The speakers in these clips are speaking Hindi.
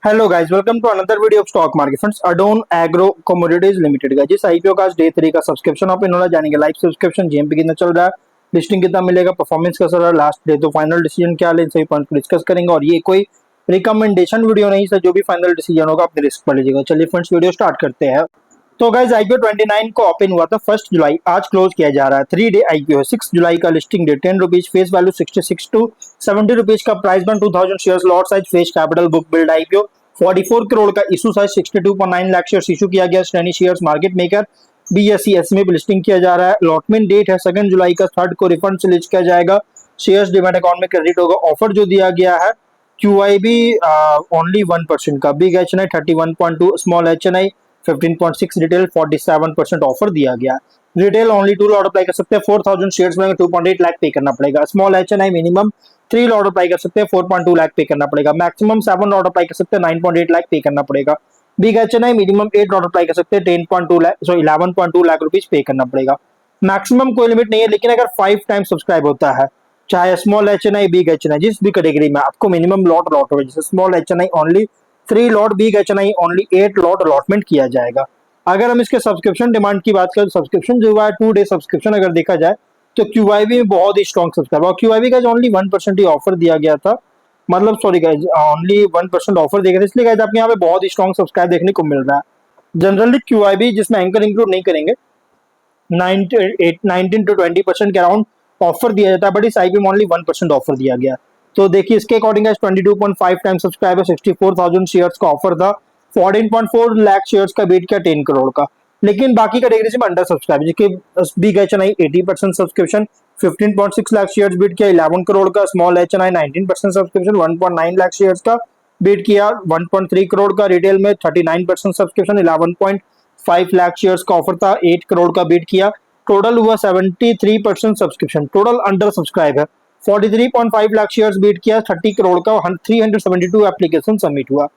Hello guys, welcome to another video of stock market friends. Adon agro commodities limited का जिस आईपीओ का आज डे 3 का सब्सक्रिप्शन आप इन्होंने जानेंगे। लाइव सब्सक्रिप्शन जीएमपी कितना चल रहा है, लिस्टिंग कितना मिलेगा, परफॉर्मेंस कैसा रहा, लास्ट डे तो फाइनल डिसीजन क्या ले, इन सभी पॉइंट को डिस्कस करेंगे। और ये कोई रिकमेंडेशन वीडियो नहीं सर, जो भी फाइनल डिसीजन होगा अपने रिस्क पर लीजिएगा। चलिए फ्रेंड्स, वीडियो स्टार्ट करते हैं। तो गाइस, आईपीओ 29 को ओपन हुआ था 1 जुलाई, आज क्लोज किया जा रहा है। 3 डे आईपीओ है। 6 जुलाई का listing date, 10 rupees, face value 66 to 70 rupees का price band, 2000 shares, lot size, face capital, book build IPO 44 crore का issue size, 62.9 lakh shares issue किया गया। श्रेणी shares market maker BSE SME पे लिस्टिंग किया जा रहा है। अलॉटमेंट डेट है 2 जुलाई का, 3 को रिफंड से लिस्ट किया जाएगा। शेयर्स डिमेट अकाउंट में क्रेडिट होगा। ऑफर जो दिया गया है QIB ओनली 1% का, बिग एच एन आई 31.2, स्मॉल एच एन आई 15.6, रिटेल 47% ऑफर दिया गया। रिटेल ओनली 2 लॉट अप्लाई कर सकते हैं। 4000 शेयर्स में 2.8 लाख पे करना पड़ेगा। Small H N I minimum 3 lot apply कर सकते हैं, 4.2 लाख पे करना पड़ेगा। मैक्सिमम 7 लॉट अप्लाई कर सकते हैं, 9.8 लाख पे करना पड़ेगा। Big H N I minimum 8 lot apply कर सकते हैं, 10.2 लाख 11.2 लाख रुपीज पे करना पड़ेगा। मैक्सिमम कोई लिमिट नहीं है, लेकिन अगर 5 टाइम सब्सक्राइब होता है, चाहे small H N I, big H N I, जिस भी कैटेगरी में आपको मिनिमम लॉट होगा, जैसे small H N I only 3 lot, big H N I only 8 lot allotment किया जाएगा। अगर हम इसके सब्सक्रिप्शन डिमांड की बात करें, सब्सक्रिप्शन जो हुआ है 2 डे सब्सक्रिप्शन अगर देखा जाए तो QIB में बहुत ही स्ट्रॉन्ग सब्सक्राइब और QIB का जो ओनली 1% ही ऑफर दिया गया था, मतलब सॉरी गाइज, ओनली 1% ऑफर दिया गया था, इसलिए गाइज आपको यहाँ पे बहुत ही स्ट्रॉन्ग सब्सक्राइब देखने को मिल रहा है। जनरली QIB जिसमें एंकर इंक्लूड नहीं करेंगे 19 to 20% के अराउंड ऑफर दिया जाता है, बट इस आईपी में ओनली 1% ऑफर दिया गया। तो देखिए इसके अकॉर्डिंग 22.5 टाइम सब्सक्राइबर, 64,000 शेयर्स का ऑफर था, 14.4 लाख शेयर्स का बीट किया 10 करोड़ का। लेकिन बाकी कैटेगरी में अंडर सब्सक्राइब, जिसके बिग एच एन आई 80% सब्सक्रिप्शन, 15.6 लाख शेयर्स बीट किया 11 करोड़ का। स्मॉल एच एन आई 19% सब्सक्रिप्शन, 1.9 लाख शेयर्स का बीट किया 1.3 करोड़ का। रिटेल में 39% सब्सक्रिप्शन, 11.5 लाख शेयर्स का ऑफर था, 8 करोड़ का बीट किया। टोटल हुआ 73% सब्सक्रिप्शन, टोटल अंडर सब्सक्राइब है। 43.5 लाख शेयर्स बीट किया 30 करोड़ का। 372 एप्लीकेशन सबमिट हुआ,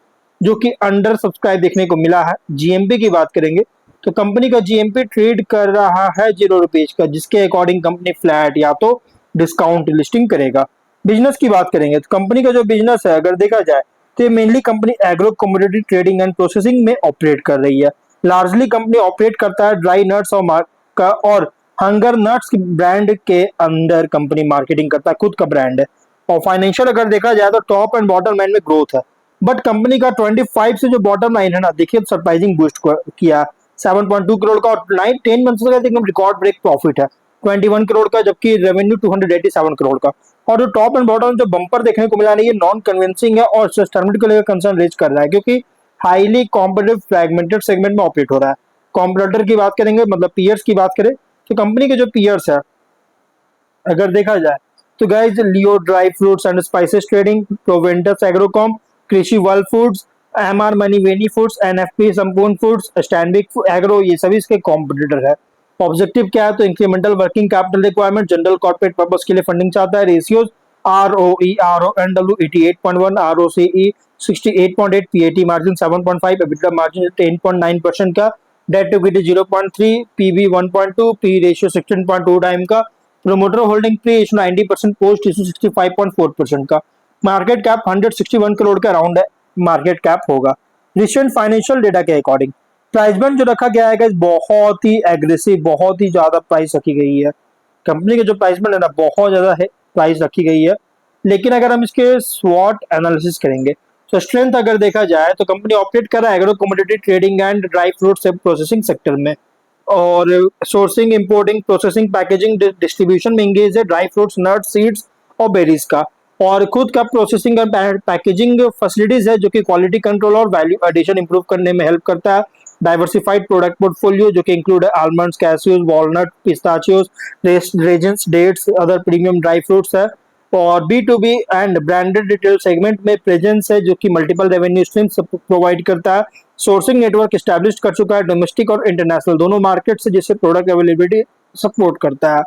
जो कि अंडर सब्सक्राइब देखने को मिला है। जीएमपी की बात करेंगे तो कंपनी का जीएमपी ट्रेड कर रहा है 0 रुपीज का, जिसके अकॉर्डिंग कंपनी फ्लैट या तो डिस्काउंट लिस्टिंग करेगा। बिजनेस की बात करेंगे तो कंपनी का जो बिजनेस है अगर देखा जाए तो mainly company agro commodity trading and processing में ऑपरेट कर रही है। लार्जली कंपनी ऑपरेट करता है ड्राई नट्स और हंगर नट्स ब्रांड के अंदर कंपनी मार्केटिंग करता है, खुद का ब्रांड है। और फाइनेंशियल अगर देखा जाए तो टॉप एंड बॉटम लाइन में ग्रोथ है, बट कंपनी का 25 से जो बॉटम लाइन है ना, देखिए सरप्राइजिंग बूस्ट किया 7.2 करोड़ का, और 9-10 मंथ्स का एकदम रिकॉर्ड ब्रेक प्रॉफिट है 21 करोड़ का, जबकि रेवेन्यू 287 करोड़ का। और जो टॉप एंड बॉटम जो बम्पर देखने को मिला नहीं, ये नॉन कन्विंसिंग है और सस्टेनेबिलिटी को लेकर कंसर्न रेज कर रहा है, क्योंकि हाईली कॉम्पिटिटिव फ्रैगमेंटेड सेगमेंट में ऑपरेट हो रहा है। कॉम्पिटिटर की बात करेंगे, मतलब पीयर्स की बात करें तो कंपनी के जो पीयर्स है अगर देखा जाए तो guys, Leo dry fruits and spices trading, Proventus agrocom, Krishi world foods, MR मनी वेनी फूड्स, NFP संपूर्ण फूड्स, स्टैंडिक एग्रो, ये सभी इसके कॉम्पिटिटर है। ऑब्जेक्टिव क्या है तो incremental working capital requirement, general corporate purpose के लिए फंडिंग चाहता है। Ratios ROE RONW 88.1, ROCE 68.8, PAT margin 7.5, EBITDA margin 10.9% का, debt to equity 0.3, PB 1.2, P ratio 16.2 time का, promoter holding pre issue 90%, post issue 65.4% का। मार्केट कैप 161 करोड़ का अराउंड है मार्केट कैप होगा। रिसेंट फाइनेंशियल डेटा के अकॉर्डिंग प्राइस बैंड जो रखा गया है बहुत ही एग्रेसिव, बहुत ही ज्यादा प्राइस रखी गई है। कंपनी के जो प्राइस बैंड है ना, बहुत ज्यादा है प्राइस रखी गई है। लेकिन अगर हम इसके स्वॉट एनालिसिस करेंगे तो स्ट्रेंथ अगर देखा जाए तो कंपनी ऑपरेट कर रहा है agro commodity trading and dry fruit processing sector में, और sourcing, importing, processing, packaging, distribution में इंगेज है ड्राई फ्रूट्स, नट्स, सीड्स और बेरीज का। और खुद का प्रोसेसिंग और पैकेजिंग फैसिलिटीज है, जो कि क्वालिटी कंट्रोल और वैल्यू एडिशन इंप्रूव करने में हेल्प करता है। डाइवर्सिफाइड प्रोडक्ट पोर्टफोलियो, जो कि इंक्लूड है almonds, cashews, walnut, pistachios, raisins, dates, other premium dry fruits है। और B2B and branded retail segment में प्रेजेंस है, जो कि मल्टीपल रेवेन्यू स्ट्रीम्स प्रोवाइड करता है। सोर्सिंग नेटवर्क एस्टैब्लिश कर चुका है डोमेस्टिक और इंटरनेशनल दोनों मार्केट से, जिससे प्रोडक्ट अवेलेबिलिटी सपोर्ट करता है।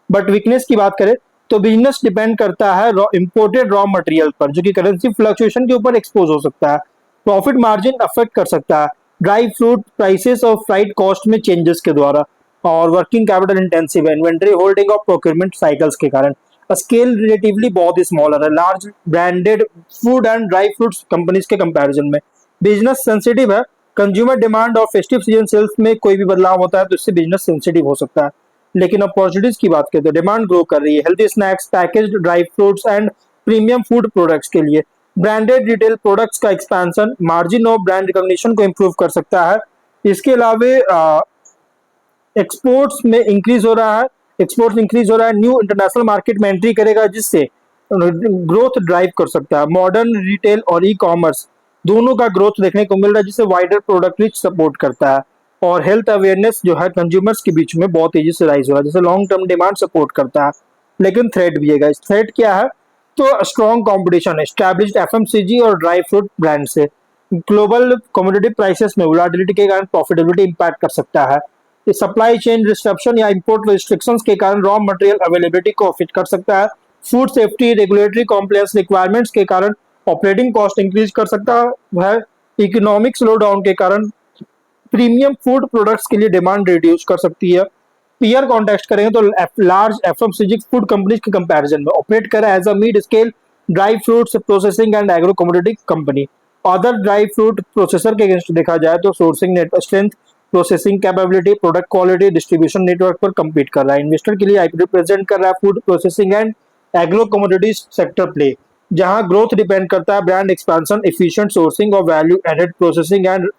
बट वीकनेस की बात करें तो बिजनेस डिपेंड करता है इंपोर्टेड रॉ मटेरियल पर, जो कि करेंसी फ्लक्चुएशन के ऊपर एक्सपोज हो सकता है। प्रॉफिट मार्जिन अफेक्ट कर सकता है ड्राई फ्रूट प्राइसेस और फ्लाइट कॉस्ट में चेंजेस के द्वारा, और वर्किंग कैपिटल इंटेंसिव है इन्वेंट्री होल्डिंग और प्रोक्योरमेंट साइकिल्स के कारण। स्केल रिलेटिवली बहुत ही स्मॉलर है large branded food and dry fruits companies के कंपैरिजन में। बिजनेस सेंसिटिव है, कंज्यूमर डिमांड और फेस्टिव सीजन सेल्स में कोई भी बदलाव होता है तो इससे बिजनेस सेंसिटिव हो सकता है। लेकिन अपॉर्चुनिटीज की बात करें तो डिमांड ग्रो कर रही है healthy snacks, packaged dry fruits and premium food products के लिए। ब्रांडेड रिटेल प्रोडक्ट्स का एक्सपेंशन मार्जिन और ब्रांड रिकॉग्निशन को इम्प्रूव कर सकता है। इसके अलावा एक्सपोर्ट्स में इंक्रीज हो रहा है, एक्सपोर्ट्स इंक्रीज हो रहा है, न्यू इंटरनेशनल मार्केट में एंट्री करेगा जिससे ग्रोथ ड्राइव कर सकता है। मॉडर्न रिटेल और ई कॉमर्स दोनों का ग्रोथ देखने को मिल रहा है जिससे वाइडर प्रोडक्ट रिच सपोर्ट करता है। और हेल्थ अवेयरनेस जो है कंज्यूमर्स के बीच में बहुत तेजी से राइज हो रहा है जिससे लॉन्ग टर्म डिमांड सपोर्ट करता है। लेकिन थ्रेट भी है, थ्रेट क्या है तो स्ट्रॉन्ग कंपटीशन है एस्टैब्लिश्ड एफएमसीजी और ड्राई फ्रूट ब्रांड से। ग्लोबल कमोडिटी प्राइसेस में वोलेटिलिटी के कारण प्रॉफिटेबिलिटी इंपैक्ट कर सकता है। सप्लाई चेन डिस्ट्रप्शन या इंपोर्ट रिस्ट्रिक्शंस के कारण रॉ मटेरियल अवेलेबिलिटी को अफेक्ट कर सकता है। Food safety regulatory compliance requirements के कारण ऑपरेटिंग कॉस्ट इंक्रीज कर सकता है। इकोनॉमिक स्लो डाउन के कारण प्रीमियम फूड प्रोडक्ट्स के लिए डिमांड रिड्यूस कर सकती है। पीयर कॉन्टेक्स्ट करेंगे तो लार्ज एफएमसीजी फूड कंपनीज के कंपैरिजन में ऑपरेट कर रहा है as a mid scale dry fruits processing and agro commodity company. Other dry fruit processor के अगेंस्ट देखा जाए तो sourcing net strength, processing capability, product quality, distribution network पर compete कर रहा है। इन्वेस्टर के लिए आईपी रिप्रेजेंट कर रहा है food processing and agro commodities sector play, जहां ग्रोथ डिपेंड करता है ब्रांड एक्सपेंशन, एफिशिएंट सोर्सिंग और value added processing and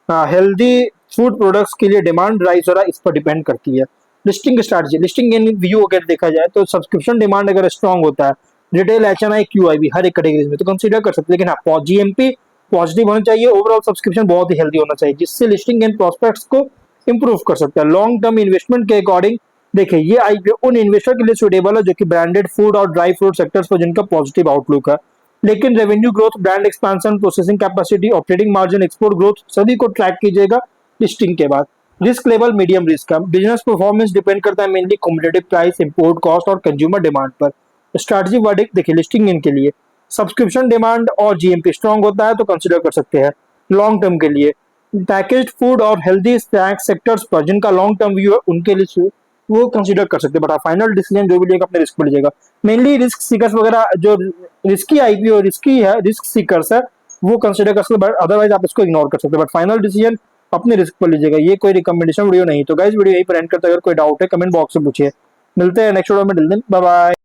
healthy food products के लिए डिमांड राइज हो रहा है इस पर डिपेंड करती है। लिस्टिंग स्ट्रैटेजी, लिस्टिंग इन व्यू अगर देखा जाए तो सब्सक्रिप्शन डिमांड अगर स्ट्रांग होता है रिटेल, एचएनआई, क्यूआईबी हर एक कैटेगरी में तो कंसीडर कर सकते हैं। लेकिन हाँ जीएमपी पॉजिटिव होना चाहिए, ओवरऑल सब्सक्रिप्शन बहुत ही हेल्दी होना चाहिए जिससे लिस्टिंग एंड प्रोस्पेक्ट्स को इंप्रूव कर सकता है। लॉन्ग टर्म इन्वेस्टमेंट के अकॉर्डिंग देखिए ये आईपीओ उन इन्वेस्टर के लिए सुटेबल है जो कि ब्रांडेड फूड और ड्राई फ्रूट सेक्टर्स पर जिनका पॉजिटिव आउटलुक है। लेकिन revenue growth, brand expansion, processing capacity, operating margin, export growth सभी को ट्रैक कीजिएगा लिस्टिंग के बाद। रिस्क लेवल मीडियम रिस्क का, बिजनेस परफॉर्मेंस डिपेंड करता है mainly competitive price, import cost और कंज्यूमर डिमांड पर। स्ट्रैटेजी वर्डिक्ट देखिए लिस्टिंग इनके लिए सब्सक्रिप्शन डिमांड और जीएमपी स्ट्रांग होता है तो कंसिडर कर सकते हैं। लॉन्ग टर्म के लिए पैकेज्ड फूड और हेल्दी स्नैक्स सेक्टर्स पर जिनका लॉन्ग टर्म व्यू है उनके लिए वो कंसीडर कर सकते हैं। बट फाइनल डिसीजन जो भी लेगा अपने रिस्क पर लीजिएगा। मेनली रिस्क सीकर्स वगैरह जो रिस्की आईपीओ रिस्की है, रिस्क सीकर्स है वो कंसीडर कर सकते हैं, बट अदरवाइज आप इसको इग्नोर कर सकते हैं। बट फाइनल डिसीजन अपने रिस्क पर लीजिएगा। ये कोई रिकमेंडेशन वीडियो नहीं। तो गाइस वीडियो यहीं पर एंड करते हैं। अगर कोई डाउट है कमेंट बॉक्स में पूछिए। मिलते हैं नेक्स्ट वीडियो में। Till then bye bye.